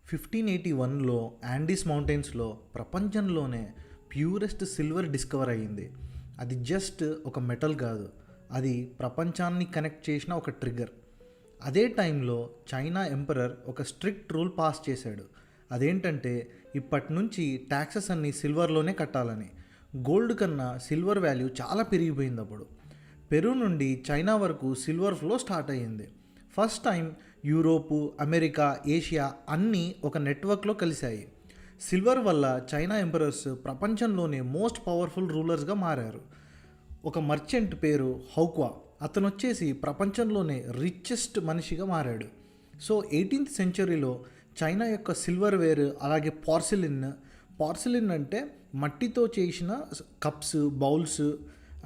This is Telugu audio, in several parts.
1581లో యాండీస్ మౌంటైన్స్లో ప్రపంచంలోనే ప్యూరెస్ట్ సిల్వర్ డిస్కవర్ అయ్యింది. అది జస్ట్ ఒక మెటల్ కాదు, అది ప్రపంచాన్ని కనెక్ట్ చేసిన ఒక ట్రిగ్గర్. అదే టైంలో చైనా ఎంపరర్ ఒక స్ట్రిక్ట్ రూల్ పాస్ చేశాడు. అదేంటంటే ఇప్పటి నుంచి ట్యాక్సెస్ అన్నీ సిల్వర్లోనే కట్టాలని. గోల్డ్ కన్నా సిల్వర్ వాల్యూ చాలా పెరిగిపోయింది. అప్పుడు పెరు నుండి చైనా వరకు సిల్వర్ ఫ్లో స్టార్ట్ అయ్యింది. First time Europe, America, Asia అన్నీ ఒక నెట్వర్క్లో కలిశాయి. సిల్వర్ వల్ల చైనా ఎంపరర్స్ ప్రపంచంలోనే మోస్ట్ పవర్ఫుల్ రూలర్స్గా మారారు. ఒక మర్చెంట్ పేరు హౌక్వా, అతను వచ్చేసి ప్రపంచంలోనే రిచెస్ట్ మనిషిగా మారాడు. సో 18th సెంచరీలో చైనా యొక్క సిల్వర్ వేర్, అలాగే పార్సిలిన్ అంటే మట్టితో చేసిన కప్స్, బౌల్స్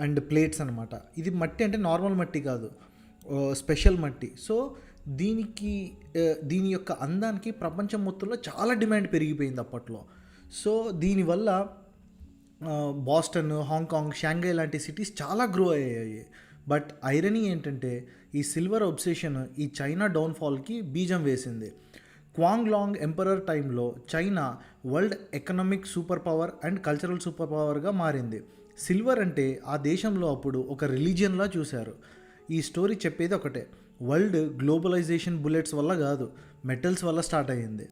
అండ్ ప్లేట్స్ అనమాట. ఇది మట్టి అంటే నార్మల్ మట్టి కాదు, స్పెషల్ మట్టి. సో దీని యొక్క అందానికి ప్రపంచం మొత్తంలో చాలా డిమాండ్ పెరిగిపోయింది అప్పట్లో. సో దీనివల్ల బాస్టన్, హాంకాంగ్, షాంఘై లాంటి సిటీస్ చాలా గ్రో అయ్యాయి. బట్ ఐరనీ ఏంటంటే ఈ సిల్వర్ ఒబ్సెషన్ ఈ చైనా డౌన్ఫాల్కి బీజం వేసింది. క్వాంగ్లాంగ్ ఎంపరర్ టైంలో China world economic super power and cultural super పవర్గా మారింది. సిల్వర్ అంటే ఆ దేశంలో అప్పుడు ఒక రిలీజియన్లా చూశారు. ఈ స్టోరీ చెప్పేది ఒకటే, వరల్డ్ గ్లోబలైజేషన్ బుల్లెట్స్ వల్ల కాదు, మెటల్స్ వల్ల స్టార్ట్ అయ్యింది.